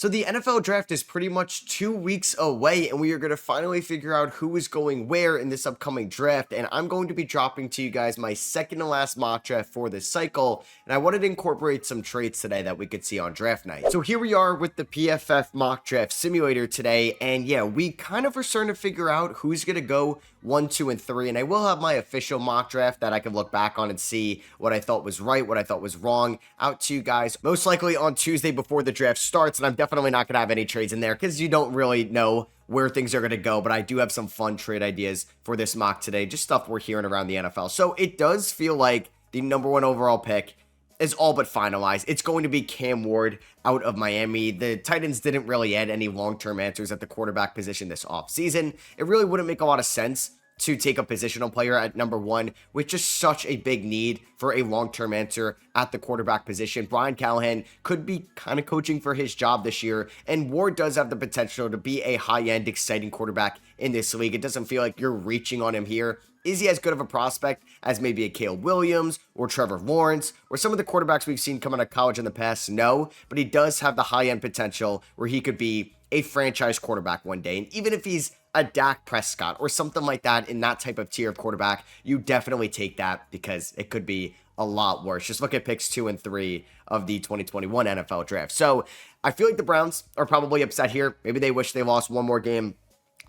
So the NFL draft is pretty much 2 weeks away, and we are going to finally figure out who is going where in this upcoming draft. And I'm going to be dropping to you guys my second to last mock draft for this cycle. And I wanted to incorporate some traits today that we could see on draft night. So here we are with the PFF mock draft simulator today. And yeah, we kind of are starting to figure out who's going to go 1, 2, and 3. And I will have my official mock draft that I can look back on and see what I thought was right, what I thought was wrong out to you guys. Most likely on Tuesday before the draft starts. And I'm definitely not going to have any trades in there because you don't really know where things are going to go, but I do have some fun trade ideas for this mock today, just stuff we're hearing around the NFL. So it does feel like the number 1 overall pick is all but finalized. It's going to be Cam Ward out of Miami. The Titans didn't really add any long-term answers at the quarterback position this offseason. It really wouldn't make a lot of sense to take a positional player at number 1 with just such a big need for a long-term answer at the quarterback position. Brian Callahan could be kind of coaching for his job this year, and Ward does have the potential to be a high-end, exciting quarterback in this league. It doesn't feel like you're reaching on him here. Is he as good of a prospect as maybe a Caleb Williams or Trevor Lawrence or some of the quarterbacks we've seen come out of college in the past? No, but he does have the high-end potential where he could be a franchise quarterback one day. And even if he's a Dak Prescott or something like that in that type of tier of quarterback, you definitely take that because it could be a lot worse. Just look at picks 2 and 3 of the 2021 NFL draft. So I feel like the Browns are probably upset here. Maybe they wish they lost one more game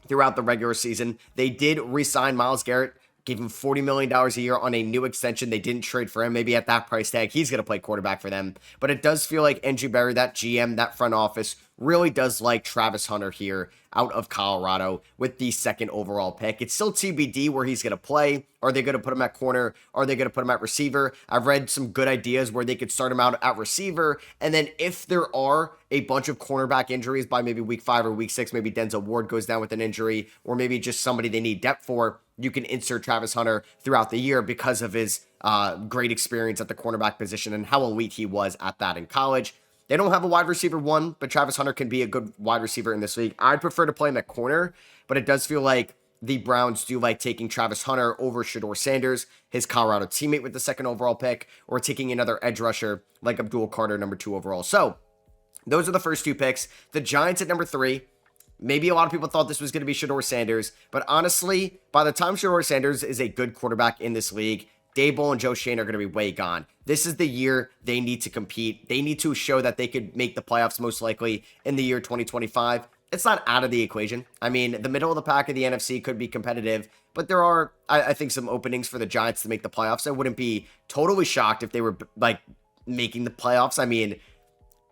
throughout the regular season. They did re-sign Myles Garrett, gave him $40 million a year on a new extension. They didn't trade for him. Maybe at that price tag, he's going to play quarterback for them. But it does feel like Andrew Berry, that GM, that front office, really does like Travis Hunter here out of Colorado with the 2nd overall pick. It's still TBD where he's going to play. Are they going to put him at corner? Are they going to put him at receiver? I've read some good ideas where they could start him out at receiver. And then if there are a bunch of cornerback injuries by maybe week 5 or week 6, maybe Denzel Ward goes down with an injury, or maybe just somebody they need depth for, you can insert Travis Hunter throughout the year because of his great experience at the cornerback position and how elite he was at that in college. They don't have a wide receiver 1, but Travis Hunter can be a good wide receiver in this league. I'd prefer to play him at corner, but it does feel like the Browns do like taking Travis Hunter over Shedeur Sanders, his Colorado teammate with the 2nd overall pick, or taking another edge rusher like Abdul Carter, number 2 overall. So those are the first 2 picks. The Giants at number 3. Maybe a lot of people thought this was going to be Shedeur Sanders, but honestly, by the time Shedeur Sanders is a good quarterback in this league, Daboll and Joe Schoen are going to be way gone. This is the year they need to compete. They need to show that they could make the playoffs most likely in the year 2025. It's not out of the equation. I mean, the middle of the pack of the NFC could be competitive, but there are, I think, some openings for the Giants to make the playoffs. I wouldn't be totally shocked if they were like making the playoffs. I mean,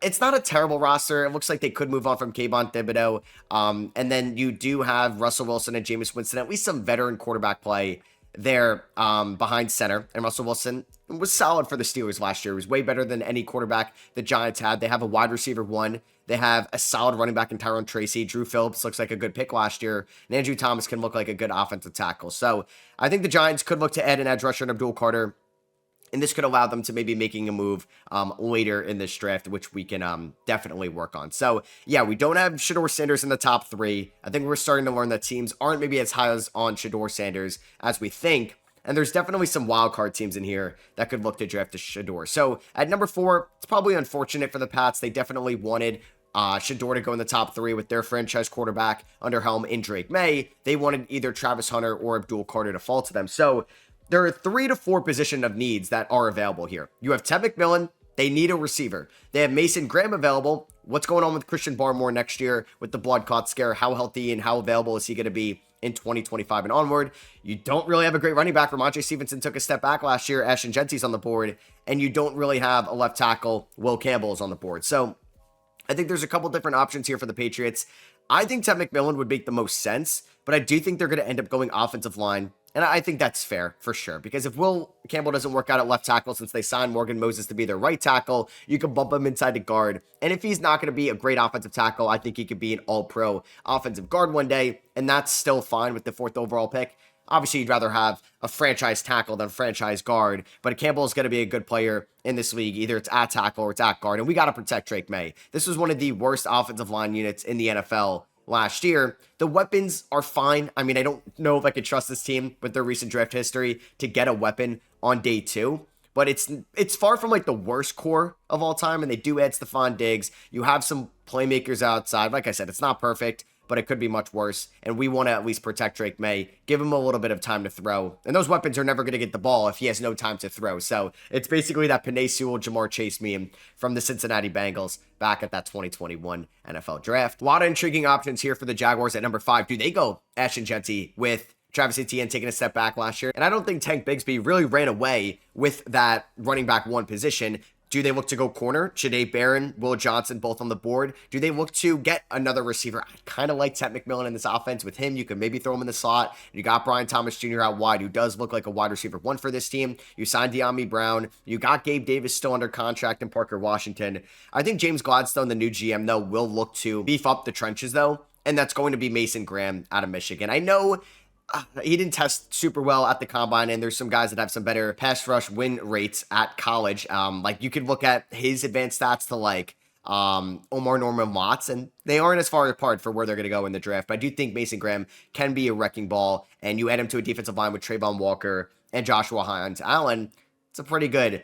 it's not a terrible roster. It looks like they could move on from Kayvon Thibodeau. And then you do have Russell Wilson and Jameis Winston, at least some veteran quarterback play there behind center. And Russell Wilson was solid for the Steelers last year. He was way better than any quarterback the Giants had. They have a wide receiver 1. They have a solid running back in Tyrone Tracy. Drew Phillips looks like a good pick last year. And Andrew Thomas can look like a good offensive tackle. So I think the Giants could look to add an edge rusher and Abdul Carter. And this could allow them to maybe making a move later in this draft, which we can definitely work on. So, yeah, we don't have Shedeur Sanders in the top 3. I think we're starting to learn that teams aren't maybe as high as on Shedeur Sanders as we think. And there's definitely some wildcard teams in here that could look to draft a Shedeur. So, at number 4, it's probably unfortunate for the Pats. They definitely wanted Shedeur to go in the top 3 with their franchise quarterback under helm in Drake May. They wanted either Travis Hunter or Abdul Carter to fall to them. So, there are 3 to 4 position of needs that are available here. You have Ted McMillan. They need a receiver. They have Mason Graham available. What's going on with Christian Barmore next year with the blood clot scare? How healthy and how available is he going to be in 2025 and onward? You don't really have a great running back. Ramondre Stevenson took a step back last year. Ashton Genty's on the board. And you don't really have a left tackle. Will Campbell is on the board. So I think there's a couple different options here for the Patriots. I think Ted McMillan would make the most sense, but I do think they're going to end up going offensive line. And I think that's fair for sure, because if Will Campbell doesn't work out at left tackle since they signed Morgan Moses to be their right tackle, you can bump him inside to guard. And if he's not going to be a great offensive tackle, I think he could be an all-pro offensive guard one day, and that's still fine with the 4th overall pick. Obviously, you'd rather have a franchise tackle than franchise guard, but Campbell is going to be a good player in this league. Either it's at tackle or it's at guard, and we got to protect Drake May. This was one of the worst offensive line units in the NFL last year. The weapons are fine. I mean, I don't know if I could trust this team with their recent draft history to get a weapon on day 2, but it's far from like the worst core of all time. And they do add Stephon Diggs. You have some playmakers outside. Like I said, it's not perfect, but it could be much worse. And we want to at least protect Drake May, give him a little bit of time to throw. And those weapons are never going to get the ball if he has no time to throw. So it's basically that Penei Sewell, Jamar Chase meme from the Cincinnati Bengals back at that 2021 NFL draft. A lot of intriguing options here for the Jaguars at number 5. Do they go Ashton Jeanty with Travis Etienne taking a step back last year? And I don't think Tank Bigsby really ran away with that running back 1 position. Do they look to go corner? Jahdae Barron, Will Johnson, both on the board. Do they look to get another receiver? I kind of like Ted McMillan in this offense. With him, you could maybe throw him in the slot. You got Brian Thomas Jr. out wide, who does look like a wide receiver 1 for this team. You signed De'Ami Brown. You got Gabe Davis still under contract and Parker Washington. I think James Gladstone, the new GM, though, will look to beef up the trenches, though. And that's going to be Mason Graham out of Michigan. I know he didn't test super well at the combine, and there's some guys that have some better pass rush win rates at college. Like you could look at his advanced stats to like Omar Norman Watts, and they aren't as far apart for where they're going to go in the draft. But I do think Mason Graham can be a wrecking ball, and you add him to a defensive line with Trayvon Walker and Joshua Hines Allen. It's a pretty good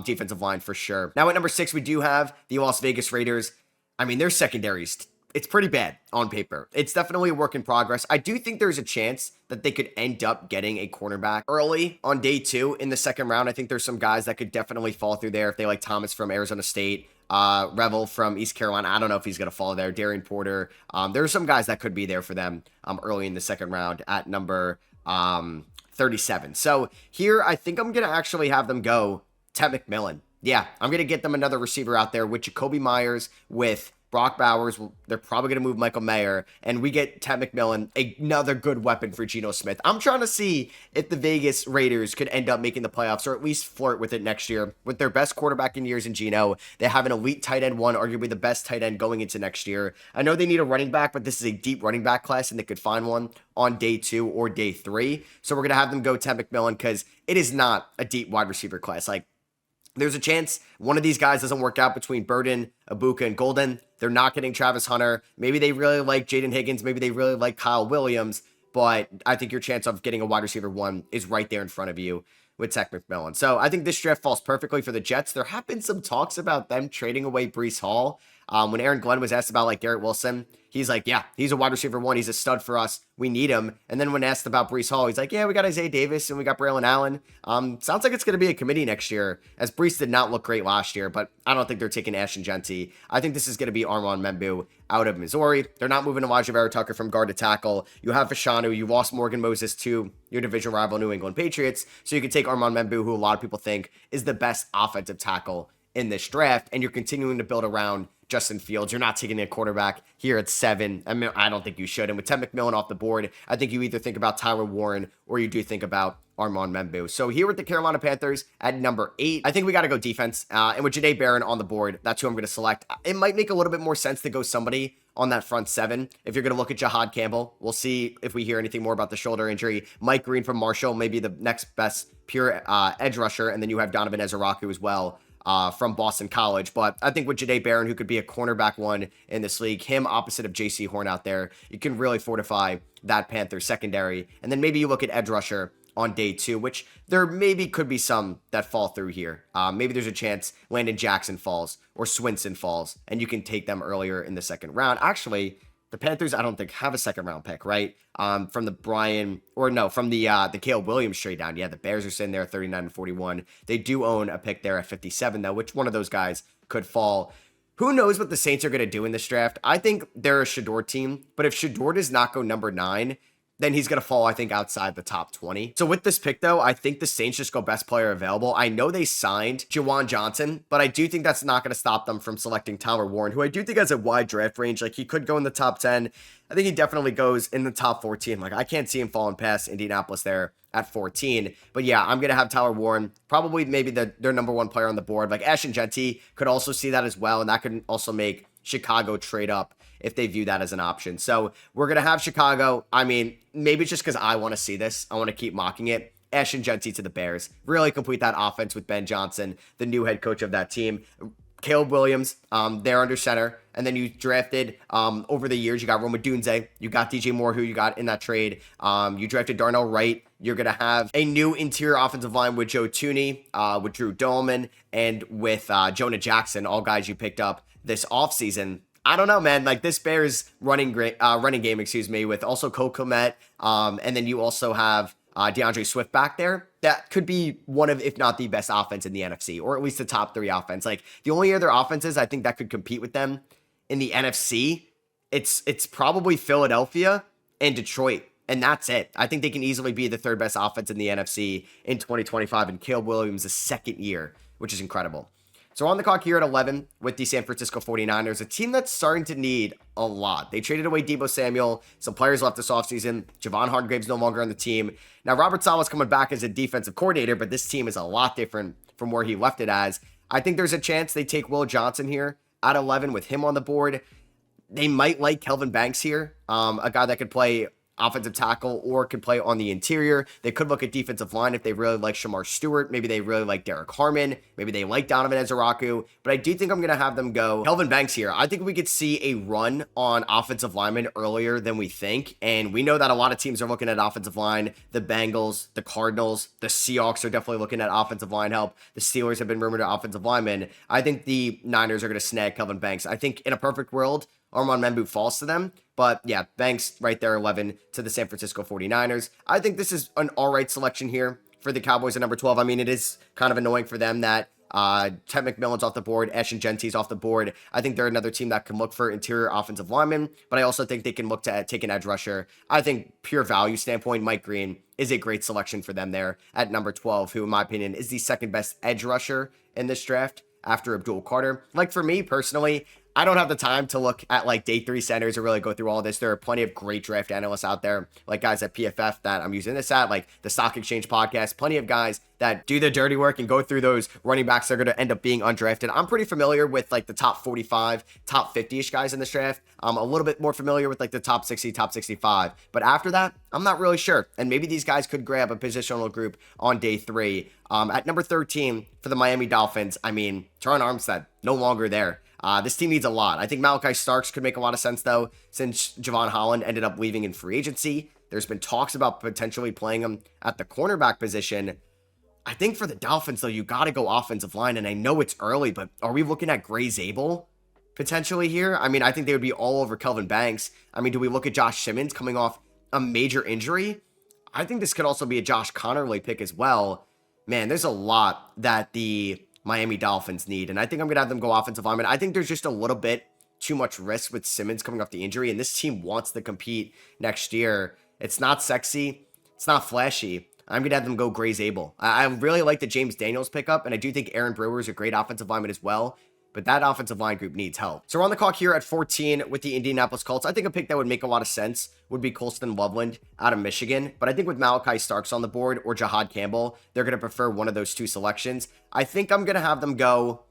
defensive line for sure. Now at number 6, we do have the Las Vegas Raiders. I mean, their secondaries, it's pretty bad on paper. It's definitely a work in progress. I do think there's a chance that they could end up getting a cornerback early on day 2 in the second round. I think there's some guys that could definitely fall through there if they like Thomas from Arizona State, Revel from East Carolina. I don't know if he's going to fall there. Darian Porter. There are some guys that could be there for them early in the second round at number 37. So here, I think I'm going to actually have them go Ted McMillan. Yeah, I'm going to get them another receiver out there with Jakobi Meyers, with Brock Bowers. They're probably going to move Michael Mayer, and we get Ted McMillan, another good weapon for Geno Smith. I'm trying to see if the Vegas Raiders could end up making the playoffs, or at least flirt with it next year. With their best quarterback in years in Geno, they have an elite tight end 1, arguably the best tight end going into next year. I know they need a running back, but this is a deep running back class, and they could find one on day 2 or day 3. So we're going to have them go Ted McMillan because it is not a deep wide receiver class. Like, there's a chance one of these guys doesn't work out between Burden, Ibuka, and Golden. They're not getting Travis Hunter. Maybe they really like Jaden Higgins. Maybe they really like Kyle Williams. But I think your chance of getting a wide receiver 1 is right there in front of you with Ted McMillan. So I think this draft falls perfectly for the Jets. There have been some talks about them trading away Breece Hall. When Aaron Glenn was asked about like Garrett Wilson, he's like, yeah, he's a wide receiver 1. He's a stud for us. We need him. And then when asked about Breece Hall, he's like, yeah, we got Isaiah Davis and we got Braylon Allen. Sounds like it's going to be a committee next year, as Breece did not look great last year, but I don't think they're taking Ashton Jeanty. I think this is going to be Armand Membu out of Missouri. They're not moving Elijah Vera Tucker from guard to tackle. You have Fashanu. You lost Morgan Moses to your division rival New England Patriots. So you can take Armand Membu, who a lot of people think is the best offensive tackle in this draft, and you're continuing to build around Justin Fields. You're not taking a quarterback here at 7. I mean, I don't think you should. And with Ted McMillan off the board, I think you either think about Tyler Warren or you do think about Armand Membu. So here with the Carolina Panthers at number 8, I think we got to go defense. And with Jahdae Barron on the board, that's who I'm going to select. It might make a little bit more sense to go somebody on that front 7. If you're going to look at Jahad Campbell, we'll see if we hear anything more about the shoulder injury. Mike Green from Marshall, maybe the next best pure edge rusher. And then you have Donovan Ezeraku as well. From Boston College. But I think with Jahdae Barron, who could be a cornerback 1 in this league, him opposite of J.C. Horn out there, you can really fortify that Panthers secondary. And then maybe you look at edge rusher on day 2, which there maybe could be some that fall through here. Maybe there's a chance Landon Jackson falls or Swinson falls, and you can take them earlier in the second round. Actually, the Panthers, I don't think, have a second round pick, right? From the Caleb Williams trade down. Yeah, the Bears are sitting there at 39 and 41. They do own a pick there at 57, though, which one of those guys could fall. Who knows what the Saints are going to do in this draft? I think they're a Shedeur team, but if Shedeur does not go number 9, then he's going to fall, I think, outside the top 20. So with this pick, though, I think the Saints just go best player available. I know they signed Juwan Johnson, but I do think that's not going to stop them from selecting Tyler Warren, who I do think has a wide draft range. Like, he could go in the top 10. I think he definitely goes in the top 14. Like, I can't see him falling past Indianapolis there at 14. But yeah, I'm going to have Tyler Warren, probably maybe their number 1 player on the board. Like, Ashton Jeanty could also see that as well, and that could also make Chicago trade up if they view that as an option. So we're going to have Chicago. I mean, maybe it's just because I want to see this. I want to keep mocking it. Ashton Jeanty to the Bears. Really complete that offense with Ben Johnson, the new head coach of that team. Caleb Williams there under center. And then you drafted over the years, you got Rome Odunze, you got DJ Moore, who you got in that trade. You drafted Darnell Wright. You're going to have a new interior offensive line with Joe Tooney, with Drew Dolman, and with Jonah Jackson, all guys you picked up this offseason. I don't know, man. Like this Bears running game, with also Cole Kmet, and then you also have DeAndre Swift back there. That could be one of, if not the best offense in the NFC, or at least the top 3 offense. Like the only other offenses I think that could compete with them in the NFC, it's probably Philadelphia and Detroit. And that's it. I think they can easily be the 3rd best offense in the NFC in 2025. And Caleb Williams' second year, which is incredible. So on the clock here at 11 with the San Francisco 49ers, a team that's starting to need a lot. They traded away Deebo Samuel. Some players left this offseason. Javon Hargrave's no longer on the team. Now, Robert Saleh's coming back as a defensive coordinator, but this team is a lot different from where he left it as. I think there's a chance they take Will Johnson here at 11 with him on the board. They might like Kelvin Banks here, a guy that could play offensive tackle or could play on the interior. They could look at defensive line if they really like Shamar Stewart. Maybe they really like Derek Harmon. Maybe they like Donovan Ezeraku. But I do think I'm going to have them go Kelvin Banks here. I think we could see a run on offensive linemen earlier than we think. And we know that a lot of teams are looking at offensive line. The Bengals, the Cardinals, the Seahawks are definitely looking at offensive line help. The Steelers have been rumored to offensive linemen. I think the Niners are going to snag Kelvin Banks. I think in a perfect world, Armand Membu falls to them. But yeah, Banks right there, 11 to the San Francisco 49ers. I think this is an all right selection here for the Cowboys at number 12. I mean, it is kind of annoying for them that Ted McMillan's off the board, Ashton Genty's off the board. I think they're another team that can look for interior offensive linemen, but I also think they can look to take an edge rusher. I think pure value standpoint, Mike Green is a great selection for them there at number 12, who in my opinion is the 2nd best edge rusher in this draft after Abdul Carter. Like for me personally, I don't have the time to look at like day 3 centers or really go through all this. There are plenty of great draft analysts out there, like guys at PFF that I'm using this at, like the Stock Exchange podcast, plenty of guys that do the dirty work and go through those running backs that are going to end up being undrafted. I'm pretty familiar with like the top 45, top 50-ish guys in this draft. I'm a little bit more familiar with like the top 60, top 65. But after that, I'm not really sure. And maybe these guys could grab a positional group on day 3. At number 13 for the Miami Dolphins, I mean, Terron Armstead, no longer there. This team needs a lot. I think Malachi Starks could make a lot of sense, though, since Javon Holland ended up leaving in free agency. There's been talks about potentially playing him at the cornerback position. I think for the Dolphins, though, you got to go offensive line, and I know it's early, but are we looking at Gray Zabel potentially here? I mean, I think they would be all over Kelvin Banks. I mean, do we look at Josh Simmons coming off a major injury? I think this could also be a Josh Connerly pick as well. Man, there's a lot that the Miami Dolphins need, and I think I'm going to have them go offensive lineman. I think there's just a little bit too much risk with Simmons coming off the injury, and this team wants to compete next year. It's not sexy. It's not flashy. I'm going to have them go Gray Zabel. I really like the James Daniels pickup, and I do think Aaron Brewer is a great offensive lineman as well, but that offensive line group needs help. So we're on the clock here at 14 with the Indianapolis Colts. I think a pick that would make a lot of sense would be Colston Loveland out of Michigan, but I think with Malachi Starks on the board or Jahad Campbell, they're going to prefer one of those 2 selections. I think I'm going to have them go,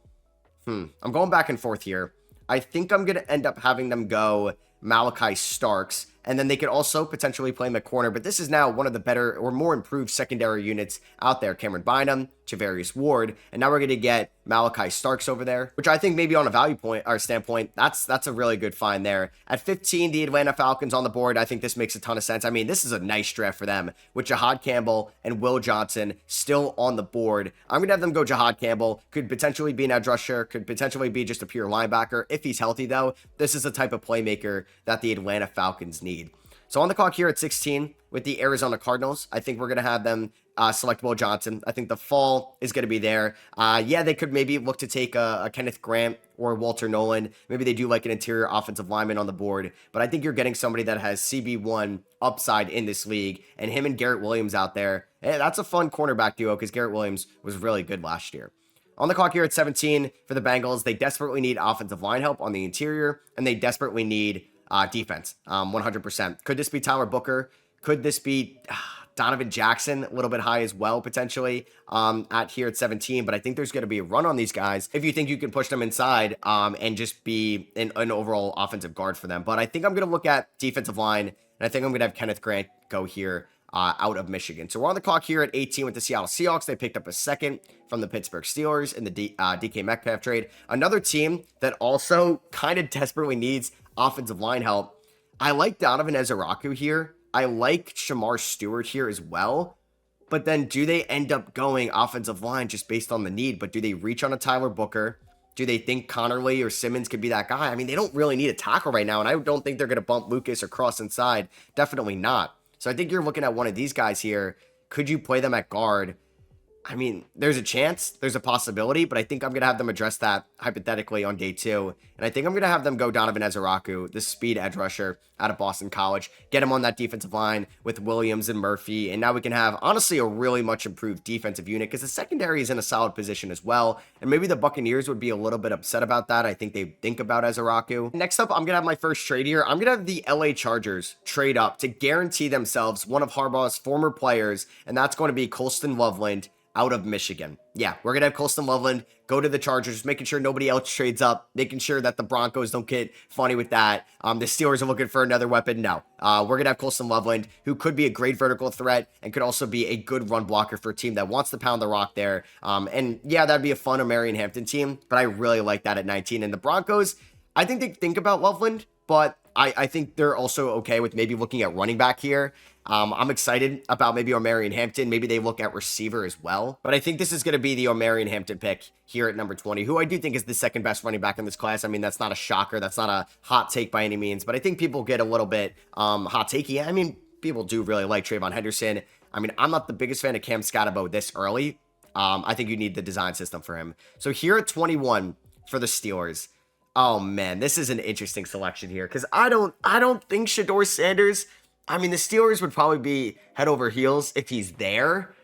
I'm going back and forth here. I think I'm going to end up having them go Malachi Starks, and then they could also potentially play him at corner, but this is now one of the better or more improved secondary units out there. Cameron Bynum, Javarius Ward, and now we're going to get Malachi Starks over there, which I think maybe on a value point or standpoint, that's a really good find there. At 15, the Atlanta Falcons on the board. I think this makes a ton of sense. I mean, this is a nice draft for them with Jahad Campbell and Will Johnson still on the board. I'm going to have them go Jahad Campbell. Could potentially be an edge rusher, could potentially be just a pure linebacker. If he's healthy, though, this is the type of playmaker that the Atlanta Falcons need. So on the clock here at 16 with the Arizona Cardinals, I think we're going to have them select Will Johnson. I think the fall is going to be there. Yeah, they could maybe look to take a Kenneth Grant or Walter Nolan. Maybe they do like an interior offensive lineman on the board, but I think you're getting somebody that has CB1 upside in this league, and him and Garrett Williams out there. Hey, that's a fun cornerback duo because Garrett Williams was really good last year. On the clock here at 17 for the Bengals, they desperately need offensive line help on the interior, and they desperately need defense, 100%. Could this be Tyler Booker? Could this be Donovan Jackson, a little bit high as well, potentially, at here at 17, but I think there's going to be a run on these guys if you think you can push them inside and just be an overall offensive guard for them. But I think I'm going to look at defensive line, and I think I'm going to have Kenneth Grant go here out of Michigan. So we're on the clock here at 18 with the Seattle Seahawks. They picked up a second from the Pittsburgh Steelers in the DK Metcalf trade. Another team that also kind of desperately needs offensive line help. I like Donovan Ezeraku here. I like Shamar Stewart here as well. But then do they end up going offensive line just based on the need? But do they reach on a Tyler Booker? Do they think Connerly or Simmons could be that guy? I mean, they don't really need a tackle right now, and I don't think they're going to bump Lucas or Cross inside. Definitely not. So I think you're looking at one of these guys here. Could you play them at guard? I mean, there's a chance, there's a possibility, but I think I'm going to have them address that hypothetically on day 2. And I think I'm going to have them go Donovan Ezeraku, the speed edge rusher out of Boston College, get him on that defensive line with Williams and Murphy. And now we can have, honestly, a really much improved defensive unit because the secondary is in a solid position as well. And maybe the Buccaneers would be a little bit upset about that. I think they think about Ezeraku. Next up, I'm going to have my first trade here. I'm going to have the LA Chargers trade up to guarantee themselves one of Harbaugh's former players, and that's going to be Colston Loveland out of Michigan. Yeah, we're going to have Colston Loveland go to the Chargers, making sure nobody else trades up, making sure that the Broncos don't get funny with that. The Steelers are looking for another weapon. No, we're going to have Colston Loveland, who could be a great vertical threat and could also be a good run blocker for a team that wants to pound the rock there. And yeah, that'd be a fun Marion Hampton team, but I really like that at 19. And the Broncos, I think they think about Loveland, but I think they're also okay with maybe looking at running back here. I'm excited about maybe Omarion Hampton. Maybe they look at receiver as well. But I think this is going to be the Omarion Hampton pick here at number 20, who I do think is the second best running back in this class. I mean, that's not a shocker. That's not a hot take by any means. But I think people get a little bit hot takey. I mean, people do really like Trayvon Henderson. I mean, I'm not the biggest fan of Cam Scatabo this early. I think you need the design system for him. So here at 21 for the Steelers. Oh, man, this is an interesting selection here because I don't think Shedeur Sanders. I mean, the Steelers would probably be head over heels if he's there.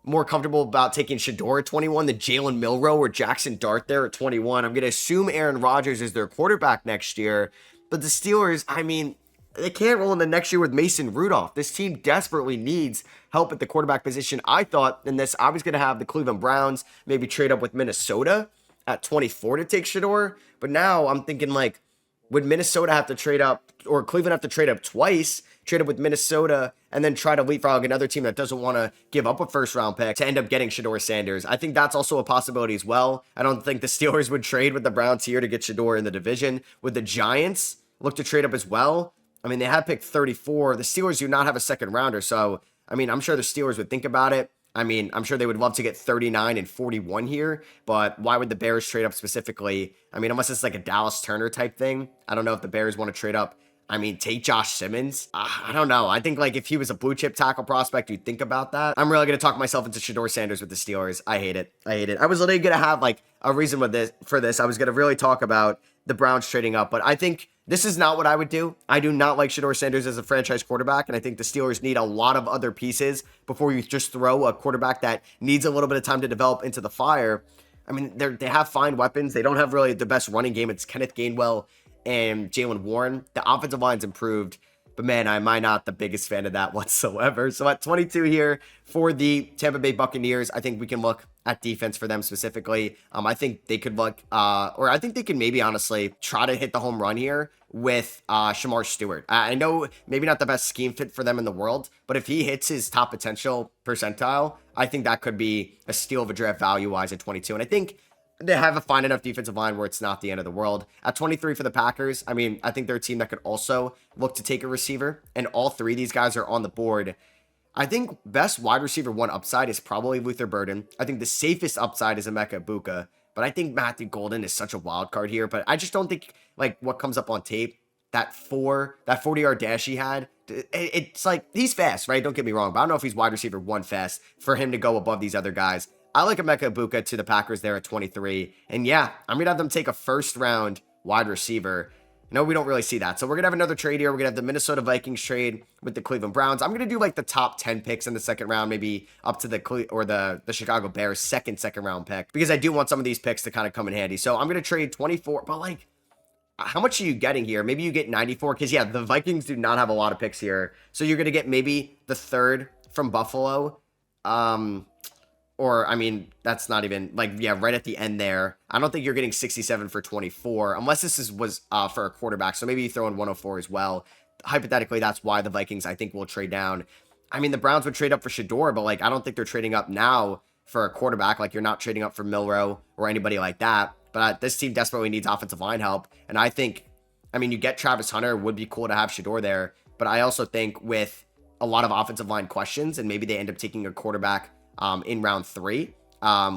More comfortable about taking Shedeur at 21 than Jalen Milroe or Jackson Dart there at 21. I'm going to assume Aaron Rodgers is their quarterback next year. But the Steelers, I mean, they can't roll into next year with Mason Rudolph. This team desperately needs help at the quarterback position. I thought in this, I was going to have the Cleveland Browns maybe trade up with Minnesota at 24 to take Shedeur. But now I'm thinking, like, would Minnesota have to trade up, or Cleveland have to trade up twice, trade up with Minnesota, and then try to leapfrog another team that doesn't want to give up a first-round pick to end up getting Shedeur Sanders? I think that's also a possibility as well. I don't think the Steelers would trade with the Browns here to get Shedeur in the division. Would the Giants look to trade up as well? I mean, they have picked 34. The Steelers do not have a second-rounder, so, I mean, I'm sure the Steelers would think about it. I mean, I'm sure they would love to get 39 and 41 here, but why would the Bears trade up specifically? I mean, unless it's like a Dallas Turner type thing. I don't know if the Bears want to trade up. I mean, take Josh Simmons. I don't know. I think, like, if he was a blue chip tackle prospect, you'd think about that. I'm really going to talk myself into Shedeur Sanders with the Steelers. I hate it. I was literally going to have, like, a reason for this. I was going to really talk about the Browns trading up, but I think this is not what I would do. I do not like Shedeur Sanders as a franchise quarterback, and I think the Steelers need a lot of other pieces before you just throw a quarterback that needs a little bit of time to develop into the fire. I mean, they have fine weapons. They don't have really the best running game. It's Kenneth Gainwell and Jaylen Warren. The offensive line's improved, but man, am I not the biggest fan of that whatsoever. So at 22 here for the Tampa Bay Buccaneers, I think we can look at defense for them specifically. I think they could look, or I think they can maybe honestly try to hit the home run here with Shamar Stewart. I know maybe not the best scheme fit for them in the world, but if he hits his top potential percentile, I think that could be a steal of a draft value-wise at 22. And I think they have a fine enough defensive line where it's not the end of the world. At 23 for the Packers, I mean, I think they're a team that could also look to take a receiver, and all three of these guys are on the board. I think best wide receiver one upside is probably Luther Burden. I think the safest upside is Emeka Ibuka, but I think Matthew Golden is such a wild card here, but I just don't think, like, what comes up on tape, that 40-yard dash he had, it's like, he's fast, right? Don't get me wrong, but I don't know if he's wide receiver one fast for him to go above these other guys. I like Emeka Ibuka to the Packers there at 23. And yeah, I'm going to have them take a first-round wide receiver. No, we don't really see that. So we're going to have another trade here. We're going to have the Minnesota Vikings trade with the Cleveland Browns. I'm going to do like the top 10 picks in the second round, maybe up to the Chicago Bears second round pick, because I do want some of these picks to kind of come in handy. So I'm going to trade 24, but like, how much are you getting here? Maybe you get 94, because yeah, the Vikings do not have a lot of picks here. So you're going to get maybe the third from Buffalo. Or, I mean, that's not even, like, yeah, right at the end there. I don't think you're getting 67 for 24, unless this was for a quarterback. So maybe you throw in 104 as well. Hypothetically, that's why the Vikings, I think, will trade down. I mean, the Browns would trade up for Shador, but like, I don't think they're trading up now for a quarterback. Like, you're not trading up for Milrow or anybody like that. But this team desperately needs offensive line help. And I think, I mean, you get Travis Hunter, would be cool to have Shador there. But I also think with a lot of offensive line questions, and maybe they end up taking a quarterback in round 3,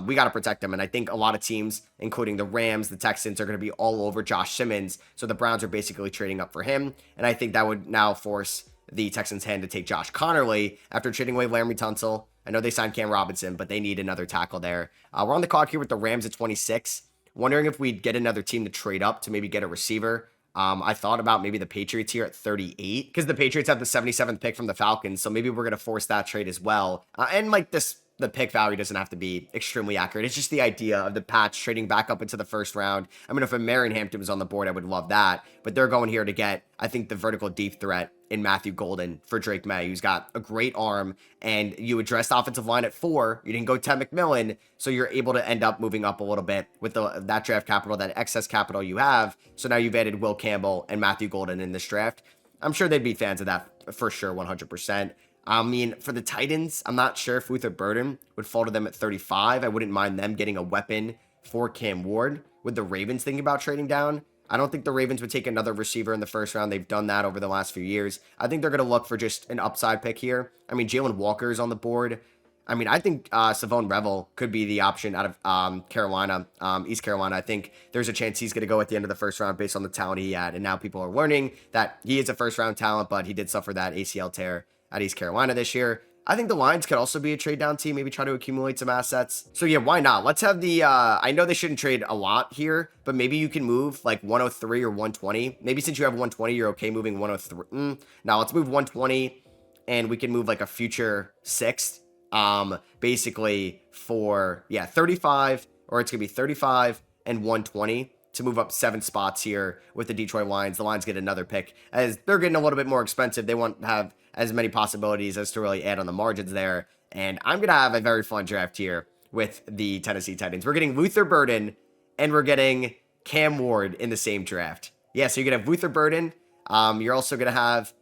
we got to protect him. And I think a lot of teams, including the Rams, the Texans, are going to be all over Josh Simmons. So the Browns are basically trading up for him. And I think that would now force the Texans' hand to take Josh Connerly after trading away Laremy Tunsil. I know they signed Cam Robinson, but they need another tackle there. We're on the clock here with the Rams at 26. Wondering if we'd get another team to trade up to maybe get a receiver. I thought about maybe the Patriots here at 38 because the Patriots have the 77th pick from the Falcons. So maybe we're going to force that trade as well. And like the pick value doesn't have to be extremely accurate. It's just the idea of the Pats trading back up into the first round. I mean, if a Marion Hampton was on the board, I would love that. But they're going here to get, I think, the vertical deep threat in Matthew Golden for Drake May, who's got a great arm, and you addressed offensive line at 4. You didn't go Ted McMillan, so you're able to end up moving up a little bit with that draft capital, that excess capital you have. So now you've added Will Campbell and Matthew Golden in this draft. I'm sure they'd be fans of that for sure, 100%. I mean, for the Titans, I'm not sure if Luther Burden would fall to them at 35. I wouldn't mind them getting a weapon for Cam Ward. With the Ravens thinking about trading down, I don't think the Ravens would take another receiver in the first round. They've done that over the last few years. I think they're going to look for just an upside pick here. I mean, Jalen Walker is on the board. I mean, I think Savone Revel could be the option out of Carolina, East Carolina. I think there's a chance he's going to go at the end of the first round based on the talent he had. And now people are learning that he is a first round talent, but he did suffer that ACL tear at East Carolina this year. I think the Lions could also be a trade down team, maybe try to accumulate some assets. So yeah, why not? Let's have the, I know they shouldn't trade a lot here, but maybe you can move like 103 or 120. Maybe since you have 120, you're okay moving 103. Now let's move 120 and we can move like a future 6th, basically for, yeah, 35, or it's going to be 35 and 120 to move up 7 spots here with the Detroit Lions. The Lions get another pick as they're getting a little bit more expensive. They won't have as many possibilities as to really add on the margins there. And I'm going to have a very fun draft here with the Tennessee Titans. We're getting Luther Burden and we're getting Cam Ward in the same draft. Yeah, so you're going to have Luther Burden. You're also going to have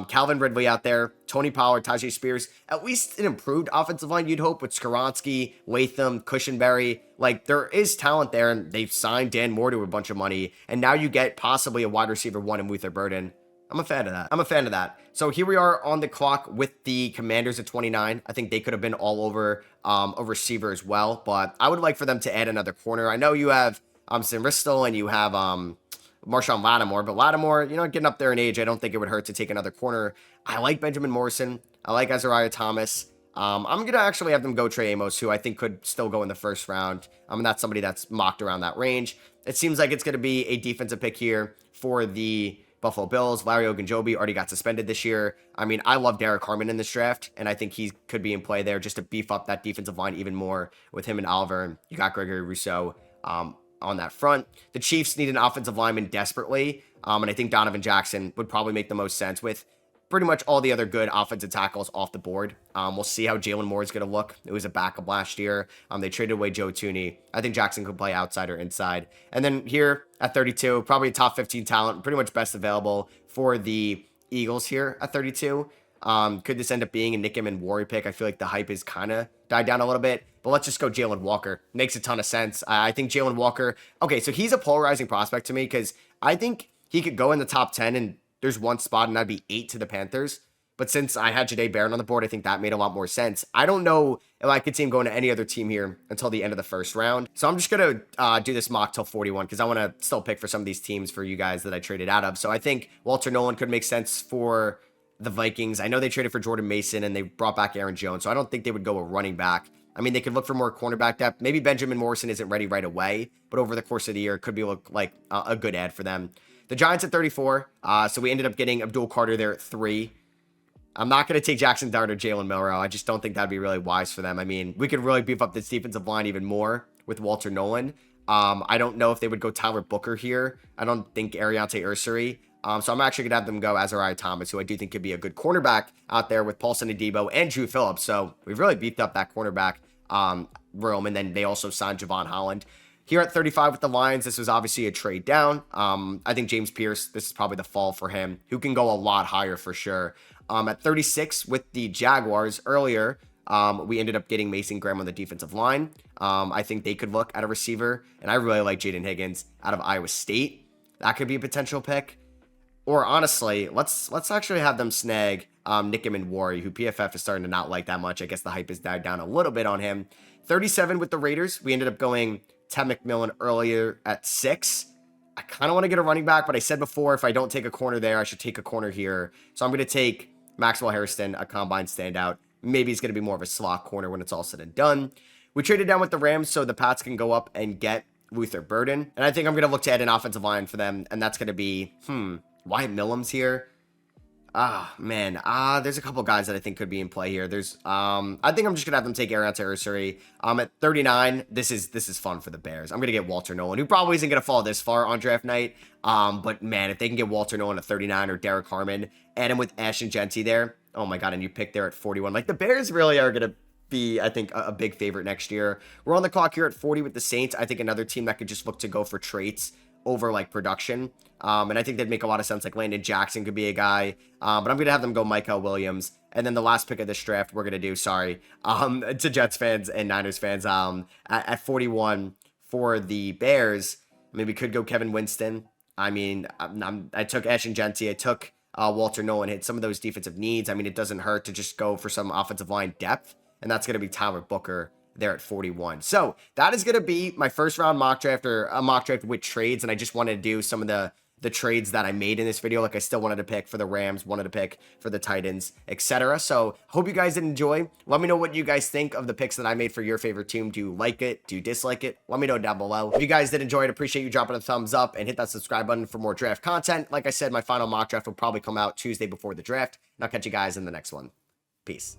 Calvin Ridley out there, Tony Pollard, Tajay Spears, at least an improved offensive line, you'd hope, with Skoronski, Latham, Cushenberry. Like, there is talent there, and they've signed Dan Moore to a bunch of money, and now you get possibly a wide receiver 1 in Luther Burden. I'm a fan of that. So here we are on the clock with the Commanders at 29. I think they could have been all over a receiver as well, but I would like for them to add another corner. I know you have Sam Ristel and you have Marshawn Lattimore, but Lattimore, you know, getting up there in age, I don't think it would hurt to take another corner. I like Benjamin Morrison. I like Azariah Thomas. I'm going to actually have them go Trey Amos, who I think could still go in the first round. That's somebody that's mocked around that range. It seems like it's going to be a defensive pick here for the Buffalo Bills. Larry Ogunjobi already got suspended this year. I mean, I love Derek Harmon in this draft, and I think he could be in play there just to beef up that defensive line even more with him and Oliver. You got Gregory Rousseau on that front. The Chiefs need an offensive lineman desperately, and I think Donovan Jackson would probably make the most sense with pretty much all the other good offensive tackles off the board. We'll see how Jalen Moore is going to look. It was a backup last year. They traded away Joe Thuney. I think Jackson could play outside or inside. And then here at 32, probably a top 15 talent, pretty much best available for the Eagles here at 32. Could this end up being a Nick Warrior pick? I feel like the hype is kind of died down a little bit, but let's just go Jalen Walker. Makes a ton of sense. I think Jalen Walker, okay, so he's a polarizing prospect to me because I think he could go in the top 10 and there's one spot and that'd be 8 to the Panthers. But since I had Jahdae Barron on the board, I think that made a lot more sense. I don't know if I could see him going to any other team here until the end of the first round. So I'm just going to do this mock till 41 because I want to still pick for some of these teams for you guys that I traded out of. So I think Walter Nolan could make sense for the Vikings. I know they traded for Jordan Mason and they brought back Aaron Jones. So I don't think they would go a running back. I mean, they could look for more cornerback depth. Maybe Benjamin Morrison isn't ready right away, but over the course of the year, it could be look like a good ad for them. The Giants at 34. So we ended up getting Abdul Carter there at 3. I'm not going to take Jackson Dart or Jalen Milrow. I just don't think that'd be really wise for them. I mean, we could really beef up this defensive line even more with Walter Nolan. I don't know if they would go Tyler Booker here. I don't think Ariante Ursary. So I'm actually going to have them go Azariah Thomas, who I do think could be a good cornerback out there with Paulson Adebo and Drew Phillips. So we've really beefed up that cornerback room. And then they also signed Javon Holland. Here at 35 with the Lions, this was obviously a trade down. I think James Pierce, this is probably the fall for him, who can go a lot higher for sure. At 36 with the Jaguars earlier, we ended up getting Mason Graham on the defensive line. I think they could look at a receiver, and I really like Jaden Higgins out of Iowa State. That could be a potential pick. Or honestly, let's actually have them snag Nickum and Wari, who PFF is starting to not like that much. I guess the hype has died down a little bit on him. 37 with the Raiders. We ended up going Ted McMillan earlier at 6. I kind of want to get a running back, but I said before, if I don't take a corner there, I should take a corner here. So I'm going to take Maxwell Harrison, a combine standout. Maybe he's going to be more of a slot corner when it's all said and done. We traded down with the Rams so the Pats can go up and get Luther Burden. And I think I'm going to look to add an offensive line for them, and that's going to be, Wyatt Millam's here. Man. There's a couple guys that I think could be in play here. I think I'm just gonna have them take Arian Ursary. At 39, this is fun for the Bears. I'm gonna get Walter Nolan, who probably isn't gonna fall this far on draft night. But man, if they can get Walter Nolan at 39 or Derek Harmon, add him with Ashton Genty there. Oh my God, and you pick there at 41. Like, the Bears really are gonna be, I think, a big favorite next year. We're on the clock here at 40 with the Saints. I think another team that could just look to go for traits over like production. And I think they'd make a lot of sense. Like Landon Jackson could be a guy. But I'm going to have them go Michael Williams. And then the last pick of this draft, we're going to do, to Jets fans and Niners fans, at 41 for the Bears, maybe could go Kevin Winston. I mean, I took Ashton Genty. I took Walter Nolan, hit some of those defensive needs. I mean, it doesn't hurt to just go for some offensive line depth. And that's going to be Tyler Booker there at 41. So that is going to be my first round mock draft, or a mock draft with trades. And I just wanted to do some of the trades that I made in this video. Like, I still wanted to pick for the Rams, wanted to pick for the Titans, etc. So hope you guys did enjoy. Let me know what you guys think of the picks that I made for your favorite team. Do you like it? Do you dislike it? Let me know down below. If you guys did enjoy it, appreciate you dropping a thumbs up and hit that subscribe button for more draft content. Like I said, my final mock draft will probably come out Tuesday before the draft, and I'll catch you guys in the next one. Peace.